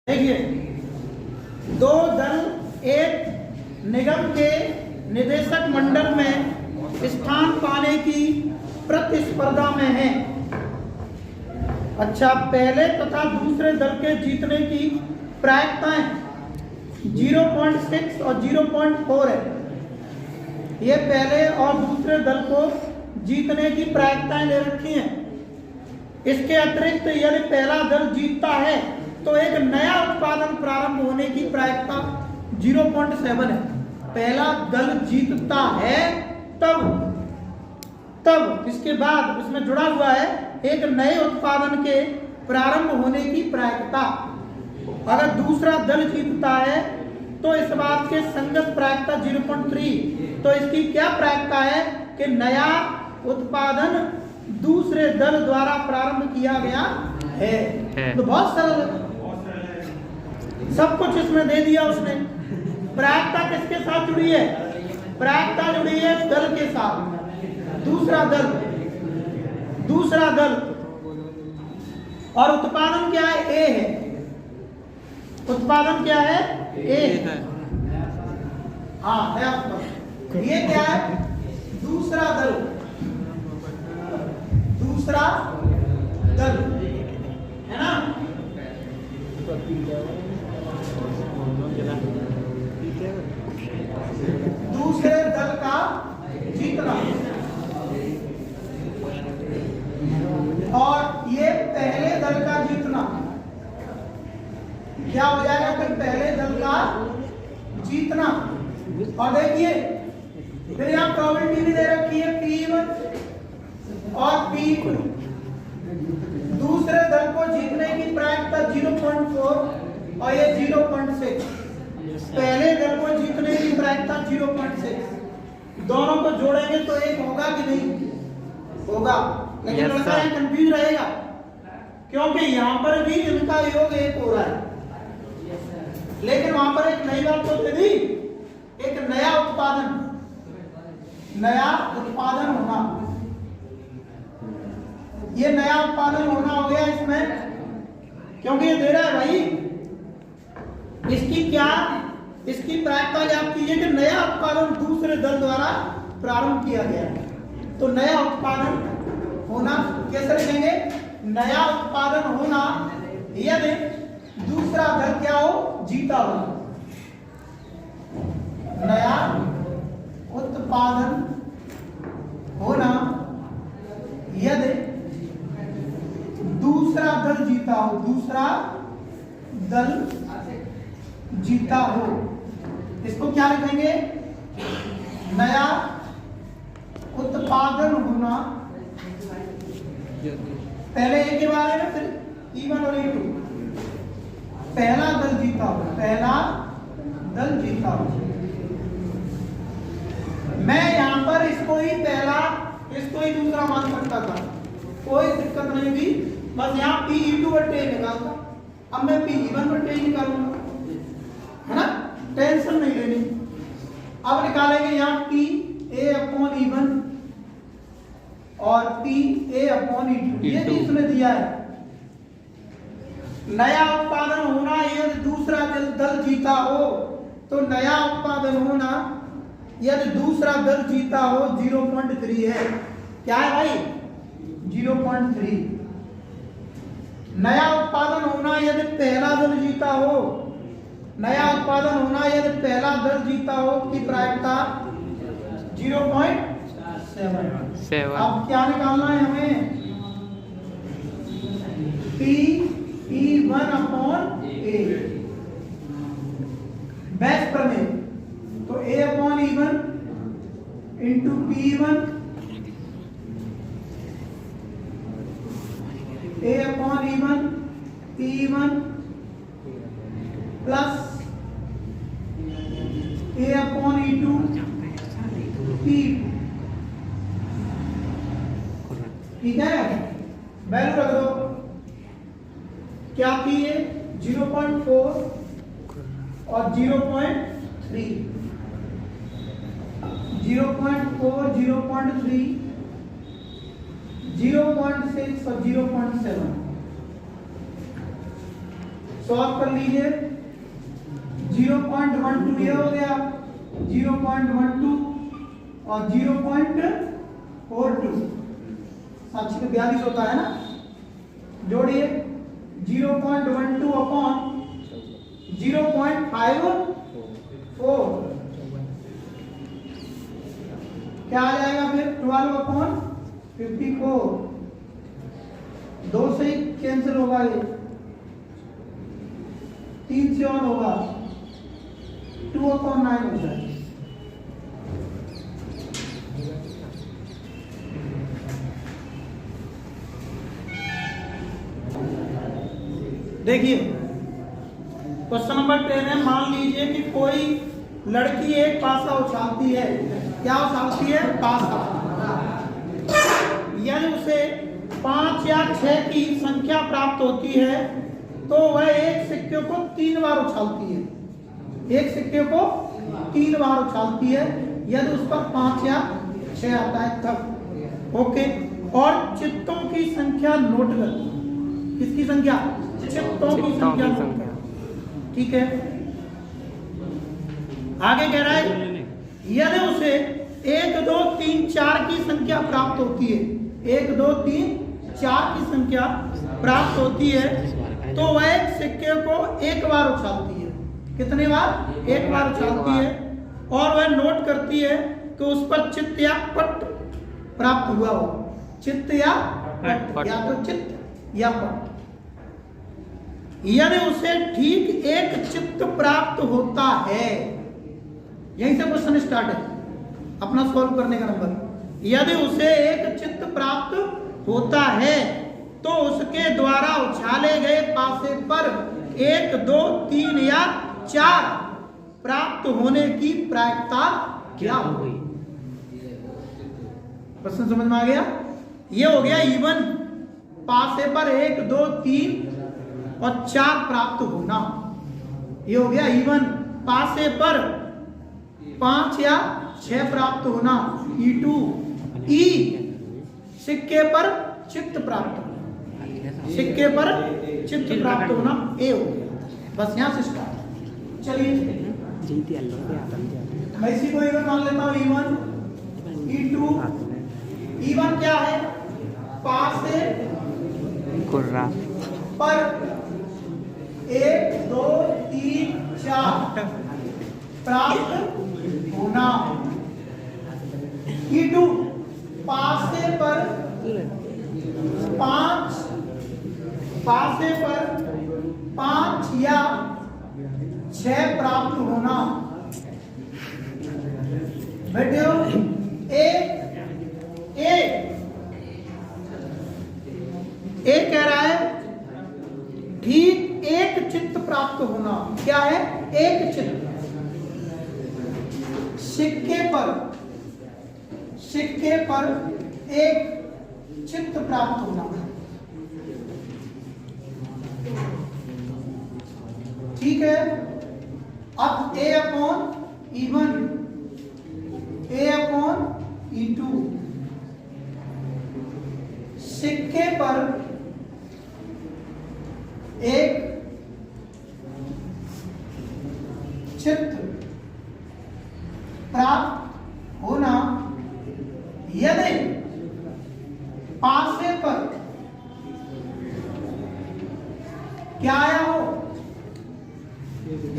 देखिए, दो दल एक निगम के निदेशक मंडल में स्थान पाने की प्रतिस्पर्धा में हैं। अच्छा, पहले तथा दूसरे दल के जीतने की प्रायिकताएं 0.6 और 0.4 है। ये पहले और दूसरे दल को जीतने की प्रायिकताएं ले रखी हैं। इसके अतिरिक्त यदि पहला दल जीतता है तो एक नया उत्पादन प्रारंभ होने की प्रायिकता 0.7 है। पहला दल जीतता है तब इसके बाद उसमें जुड़ा हुआ है एक नए उत्पादन के प्रारंभ होने की प्रायिकता। अगर दूसरा दल जीतता है तो इस बात के संगत प्रायिकता 0.3। तो इसकी क्या प्रायिकता है कि नया उत्पादन दूसरे दल द्वारा प्रारंभ किया गया है। तो बहुत सरल है, सब कुछ इसमें दे दिया उसने। प्रायिकता किसके साथ जुड़ी है? प्रायिकता जुड़ी है दल के साथ। दूसरा दल और उत्पादन क्या है? ए है। उत्पादन क्या है? ए है। हाँ, ये क्या है? दूसरा दल है ना। दूसरे दल का जीतना और ये पहले दल का जीतना क्या हो जाएगा? फिर पहले दल का जीतना। और देखिए, फिर यहाँ प्रोबेबिलिटी भी दे रखी है P1 और P2। दूसरे दल को जीतने की प्रायिकता 0.4 और ये 0.6। पहले दल को जीतने की प्रायिकता 0.6। दोनों को जोड़ेंगे तो एक होगा कि नहीं? होगा। लेकिन लड़का यहाँ कंफ्यूज रहेगा क्योंकि यहाँ पर भी इनका योग एक हो रहा है, लेकिन वहां पर एक नई बात तो थी, एक नया उत्पादन होना। ये नया उत्पादन होना हो गया इसमें, क्योंकि ये दे रहा है भाई इसकी प्रायिकता याद कीजिए कि नया उत्पादन दूसरे दल द्वारा प्रारंभ किया गया है। तो नया उत्पादन होना कैसे लिखेंगे? नया उत्पादन होना यदि दूसरा दल क्या हो? जीता हो। नया उत्पादन होना यदि दूसरा दल जीता हो। दूसरा दल जीता हो, इसको क्या लिखेंगे? नया उत्पादन होना। पहले ए के बारे में, फिर E1 और E2। पहला दल जीता हो, मैं यहां पर इसको ही पहला, इसको ही दूसरा मान सकता था, कोई दिक्कत नहीं थी। बस यहाँ P(E2/A) निकालता, अब मैं P(E1/A) निकालूंगा, है ना। टेंशन नहीं लेनी। अब निकालेंगे यहाँ PA/E1 और PA/E2। ये भी इसमें दिया है। नया उत्पादन होना यदि दूसरा दल जीता हो, तो नया उत्पादन होना यदि दूसरा दल जीता हो 0.3 है। क्या है भाई? 0.3। नया उत्पादन होना यदि पहला दल जीता हो, नया उत्पादन होना यदि पहला दल जीता हो की प्रायिकता 0.7। अब क्या निकालना है हमें? P(E1/A) बेस्ट प्रमेय। तो A/E1 into P1 A/E1 P1 plus A/E2 P2। ठीक है, वैल्यू रख दो। क्या की है? 0.4 और 0.3। 0.4, 0.3, 0.6 और 0.7। सॉल्व कर लीजिए। 0.12 ये हो गया, 0.12 और 0.42, 7 में 42 होता है ना, जोड़िए 0.12 अपॉन 0.54 क्या आ जाएगा फिर 12 अपॉन 54, 2 से ही कैंसिल होगा, ये 3 से और होगा 2 अपॉन 9 हो जाएगा। देखिए क्वेश्चन नंबर 10 है, मान लीजिए कि कोई लड़की एक पासा उछालती है, क्या उछालती है? पासा। यदि उसे 5 या 6 की संख्या प्राप्त होती है तो वह एक सिक्के को 3 बार उछालती है, एक सिक्के को 3 बार उछालती है, यदि उस पर 5 या 6 आता है तब। ओके, और चित्तों की संख्या नोट कर, किसकी संख्या? चित्तों की संख्या। ठीक है, आगे कह रहा है यदि उसे 1 2 3 4 की संख्या प्राप्त होती है, 1 2 3 4 की संख्या प्राप्त होती है तो वह एक सिक्के को 1 बार उछालती है। कितने बार? 1 बार उछालती है, और वह नोट करती है कि उस पर चित्त या पट प्राप्त हुआ हो। चित्त या पट, या तो चित्त या पट। यदि उसे ठीक एक चित्त प्राप्त होता है, यहीं से क्वेश्चन स्टार्ट है अपना सॉल्व करने का नंबर। यदि उसे एक चित्त प्राप्त होता है तो उसके द्वारा उछाले गए पासे पर 1 2 3 या 4 प्राप्त होने की प्रायिकता क्या होगी? प्रश्न समझ में आ गया? ये हो गया इवन, पासे पर 1 2 3 और 4 प्राप्त होना। ये हो गया इवन, पासे पर 5 या 6 प्राप्त होना, E2। ई सिक्के पर चित्त प्राप्त होना, सिक्के पर चित्त प्राप्त होना, ए हो गया। बस यहां से स्टार्ट। चलिए मैं इसी को इवन मान लेता हूं, E1 E2। E1 क्या है? पासे पर 1 2 3 4 प्राप्त होना। E2 पासे पर 5 या 6 प्राप्त होना। बैठे हो? ए कह रहा है ठीक एक चित्त प्राप्त होना। क्या है? एक चित्त। सिक्के पर एक चित्त प्राप्त होना। ठीक है, अब A upon E1, A upon E2, सिक्के पर एक चित्त प्राप्त होना यदि पासे पर क्या आया हो?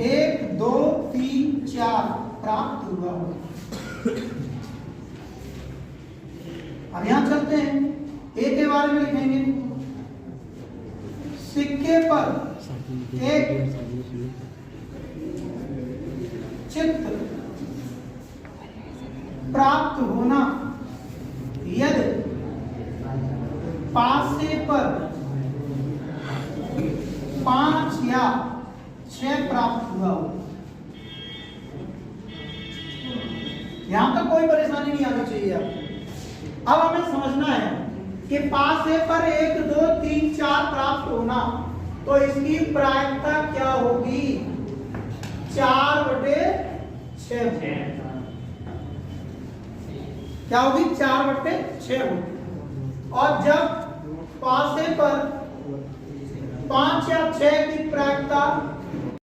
1 2 3 4 प्राप्त हुआ हो। अब यहां चलते हैं, ए के बारे में लिखेंगे। सिक्के पर एक चित्त प्राप्त होना यदि पासे पर 5 या 6 प्राप्त हुआ हो। यहां तक कोई परेशानी नहीं आनी चाहिए। अब हमें समझना है कि पासे पर 1 2 3 4 प्राप्त होना, तो इसकी प्रायिकता क्या होगी? 4/6 क्या होगी? 4/6 होगी। और जब पासे पर 5 या 6 की प्रायिकता